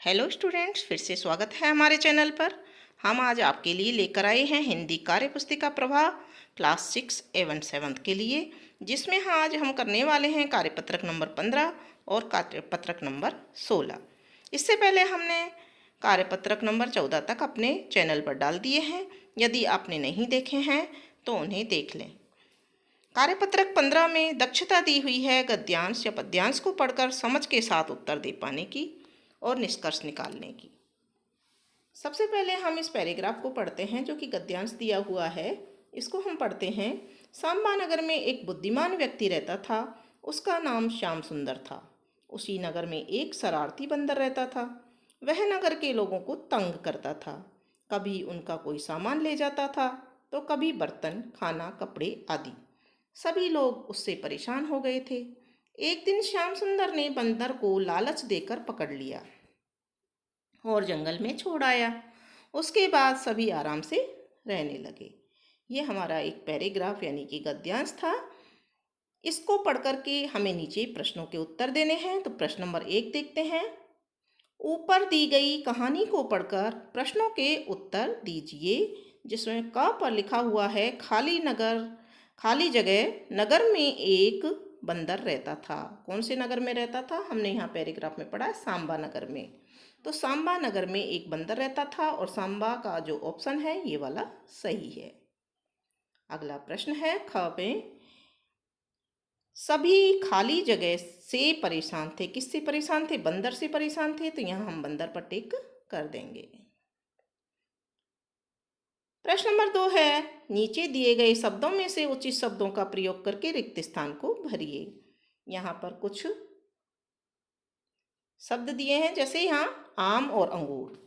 Hello students, फिर से स्वागत है हमारे चैनल पर। हम आज आपके लिए लेकर आए हैं हिंदी कार्य पुस्तिका प्रभा क्लास 6 एवं 7 के लिए, जिसमें आज हम करने वाले हैं कार्यपत्रक नंबर 15 और कार्यपत्रक नंबर 16। इससे पहले हमने कार्यपत्रक नंबर 14 तक अपने चैनल पर डाल दिए हैं। यदि आपने नहीं देखे हैं तो उन्हें देख लें। कार्यपत्रक 15 में दक्षता दी हुई है गद्यांश या पद्यांश को पढ़कर समझ के साथ उत्तर दे पाने की और निष्कर्ष निकालने की। सबसे पहले हम इस पैराग्राफ को पढ़ते हैं जो कि गद्यांश दिया हुआ है। इसको हम पढ़ते हैं। सांबा नगर में एक बुद्धिमान व्यक्ति रहता था। उसका नाम श्याम सुंदर था। उसी नगर में एक शरारती बंदर रहता था। वह नगर के लोगों को तंग करता था। कभी उनका कोई सामान ले जाता था तो कभी बर्तन, खाना, कपड़े आदि। सभी लोग उससे परेशान हो गए थे। एक दिन श्याम सुंदर ने बंदर को लालच देकर पकड़ लिया और जंगल में छोड़ आया। उसके बाद सभी आराम से रहने लगे। ये हमारा एक पैराग्राफ यानी कि गद्यांश था। इसको पढ़ कर के हमें नीचे प्रश्नों के उत्तर देने हैं। तो प्रश्न नंबर 1 देखते हैं। ऊपर दी गई कहानी को पढ़कर प्रश्नों के उत्तर दीजिए, जिसमें क पर लिखा हुआ है खाली जगह नगर में एक बंदर रहता था। कौन से नगर में रहता था? हमने यहाँ पैराग्राफ में पढ़ा है सांबा नगर में। तो सांबा नगर में एक बंदर रहता था और सांबा का जो ऑप्शन है ये वाला सही है। अगला प्रश्न है ख में, सभी खाली जगह से परेशान थे। किससे परेशान थे? बंदर से परेशान थे। तो यहाँ हम बंदर पर टिक कर देंगे। प्रश्न नंबर 2 है, नीचे दिए गए शब्दों में से उचित शब्दों का प्रयोग करके रिक्त स्थान को भरिए। यहाँ पर कुछ शब्द दिए हैं, जैसे यहाँ आम और अंगूर।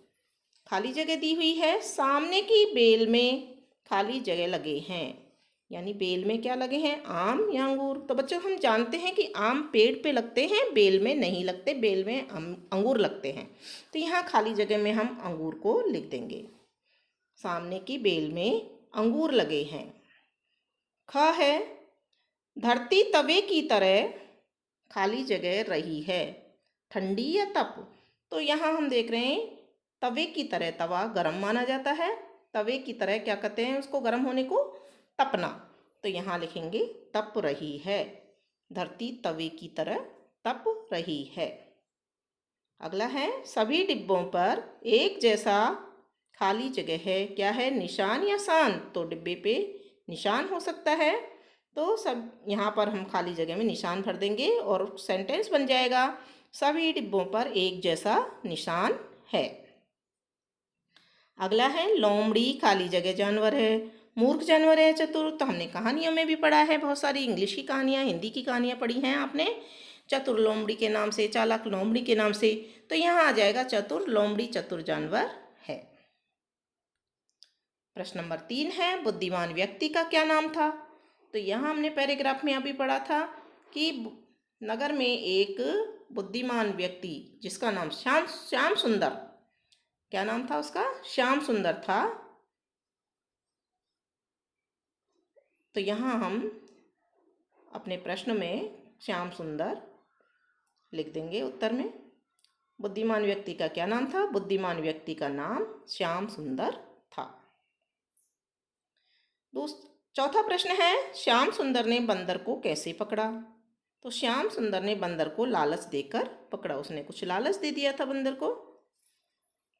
खाली जगह दी हुई है। सामने की बेल में खाली जगह लगे हैं, यानी बेल में क्या लगे हैं? आम या अंगूर। तो बच्चों हम जानते हैं कि आम पेड़ पे लगते हैं, बेल में नहीं लगते। बेल में अंगूर लगते हैं। तो यहाँ खाली जगह में हम अंगूर को लिख देंगे। सामने की बेल में अंगूर लगे हैं। ख है, धरती तवे की तरह खाली जगह रही है। ठंडी या तप? तो यहाँ हम देख रहे हैं तवे की तरह, तवा गर्म माना जाता है। तवे की तरह क्या कहते हैं उसको? गर्म होने को तपना। तो यहाँ लिखेंगे तप रही है। धरती तवे की तरह तप रही है। अगला है, सभी डिब्बों पर एक जैसा खाली जगह है। क्या है? निशान या शान? तो डिब्बे पे निशान हो सकता है। तो सब यहाँ पर हम खाली जगह में निशान भर देंगे और सेंटेंस बन जाएगा, सभी डिब्बों पर एक जैसा निशान है। अगला है, लोमड़ी खाली जगह जानवर है। मूर्ख जानवर है, चतुर? तो हमने कहानियों में भी पढ़ा है, बहुत सारी इंग्लिश की कहानियाँ, हिंदी की कहानियाँ पढ़ी हैं आपने, चतुर लोमड़ी के नाम से, चालाक लोमड़ी के नाम से। तो यहाँ आ जाएगा चतुर लोमड़ी चतुर जानवर है। प्रश्न नंबर 3 है, बुद्धिमान व्यक्ति का क्या नाम था? तो यहाँ हमने पैराग्राफ में अभी पढ़ा था कि नगर में एक बुद्धिमान व्यक्ति जिसका नाम श्याम सुंदर, क्या नाम था उसका? श्याम सुंदर था। तो यहाँ हम अपने प्रश्न में श्याम सुंदर लिख देंगे उत्तर में। बुद्धिमान व्यक्ति का क्या नाम था? बुद्धिमान व्यक्ति का नाम श्याम सुंदर था। चौथा प्रश्न है, श्याम सुंदर ने बंदर को कैसे पकड़ा? तो श्याम सुंदर ने बंदर को लालच देकर पकड़ा। उसने कुछ लालच दे दिया था बंदर को।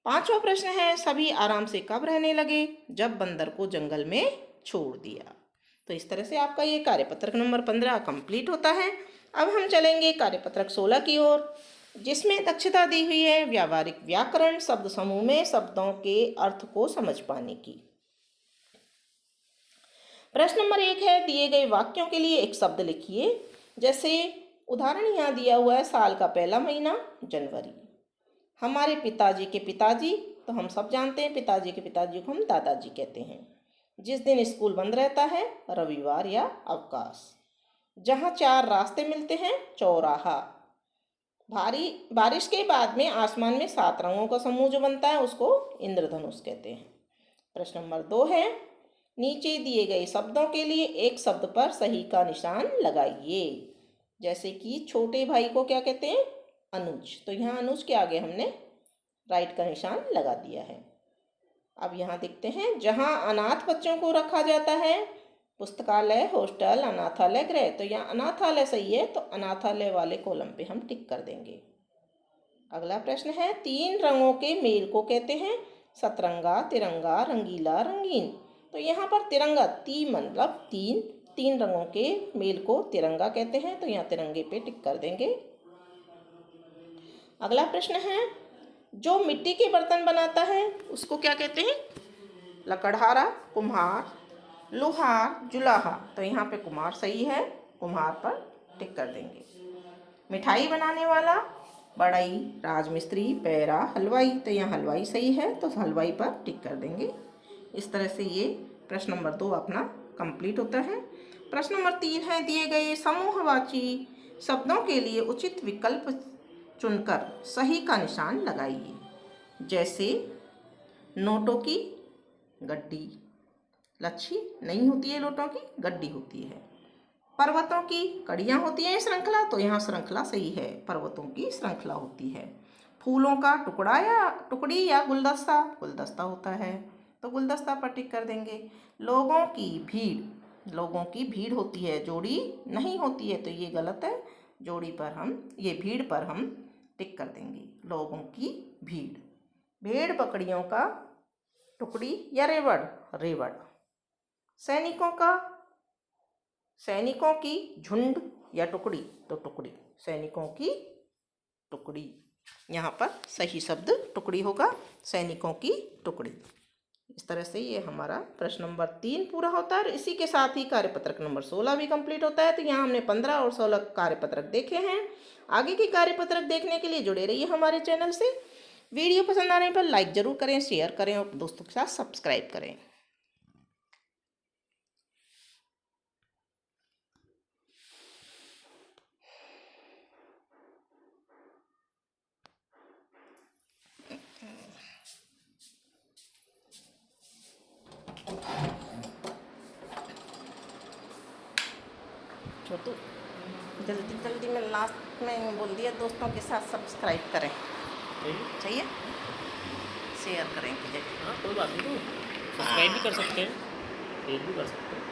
पांचवा प्रश्न है, सभी आराम से कब रहने लगे? जब बंदर को जंगल में छोड़ दिया। तो इस तरह से आपका ये कार्यपत्रक नंबर 15 कंप्लीट होता है। अब हम चलेंगे कार्यपत्रक 16 की ओर, जिसमें दक्षता दी हुई है व्यावहारिक व्याकरण शब्द समूह में शब्दों के अर्थ को समझ पाने की। प्रश्न नंबर 1 है, दिए गए वाक्यों के लिए एक शब्द लिखिए। जैसे उदाहरण यहाँ दिया हुआ है, साल का पहला महीना जनवरी। हमारे पिताजी के पिताजी, तो हम सब जानते हैं पिताजी के पिताजी को हम दादाजी कहते हैं। जिस दिन स्कूल बंद रहता है, रविवार या अवकाश। जहाँ 4 रास्ते मिलते हैं, चौराहा। बारिश के बाद में आसमान में 7 रंगों का समूह जो बनता है उसको इंद्रधनुष कहते हैं। प्रश्न नंबर 2 है, नीचे दिए गए शब्दों के लिए एक शब्द पर सही का निशान लगाइए। जैसे कि छोटे भाई को क्या कहते हैं? अनुज। तो यहाँ अनुज के आगे हमने राइट का निशान लगा दिया है। अब यहाँ देखते हैं, जहाँ अनाथ बच्चों को रखा जाता है, पुस्तकालय, हॉस्टल, अनाथालय, गृह, तो यहाँ अनाथालय सही है, तो अनाथालय वाले कॉलम पे हम टिक कर देंगे। अगला प्रश्न है, 3 रंगों के मेल को कहते हैं सतरंगा, तिरंगा, रंगीला, रंगीन। तो यहाँ पर तिरंगा मतलब तीन रंगों के मेल को तिरंगा कहते हैं, तो यहाँ तिरंगे पे टिक कर देंगे। अगला प्रश्न है, जो मिट्टी के बर्तन बनाता है उसको क्या कहते हैं? लकड़हारा, कुम्हार, लोहार, जुलाहा। तो यहाँ पे कुम्हार सही है, कुम्हार पर टिक कर देंगे। मिठाई बनाने वाला, बढ़ई, राजमिस्त्री, पैरा, हलवाई। तो यहाँ हलवाई सही है, तो हलवाई पर टिक कर देंगे। इस तरह से ये प्रश्न नंबर 2 अपना कंप्लीट होता है। प्रश्न नंबर 3 है, दिए गए समूहवाची शब्दों के लिए उचित विकल्प चुनकर सही का निशान लगाइए। जैसे नोटों की गड्डी, लच्छी नहीं होती है, लोटों की गड्डी होती है। पर्वतों की कड़ियाँ होती हैं श्रृंखला, तो यहाँ श्रृंखला सही है, पर्वतों की श्रृंखला होती है। फूलों का टुकड़ी या गुलदस्ता होता है, तो गुलदस्ता पर टिक कर देंगे। लोगों की भीड़ होती है, जोड़ी नहीं होती है, तो ये गलत है। भीड़ पर हम टिक कर देंगे। लोगों की भीड़। भेड़ बकरियों का टुकड़ी या रेवड़। सैनिकों की झुंड या टुकड़ी, तो टुकड़ी, सैनिकों की टुकड़ी। यहाँ पर सही शब्द टुकड़ी होगा, सैनिकों की टुकड़ी। इस तरह से ये हमारा प्रश्न नंबर 3 पूरा होता है। और इसी के साथ ही कार्यपत्रक नंबर 16 भी कंप्लीट होता है। तो यहाँ हमने 15 और 16 कार्यपत्रक देखे हैं। आगे की कार्यपत्रक देखने के लिए जुड़े रहिए हमारे चैनल से। वीडियो पसंद आने पर लाइक ज़रूर करें, शेयर करें और दोस्तों के साथ सब्सक्राइब करें। छोटू, जल्दी जल्दी में लास्ट में बोल दिया, दोस्तों के साथ सब्सक्राइब करें, चाहिए शेयर करें। हाँ कोई बात नहीं, तो सब्सक्राइब भी कर सकते हैं, शेयर भी कर सकते हैं।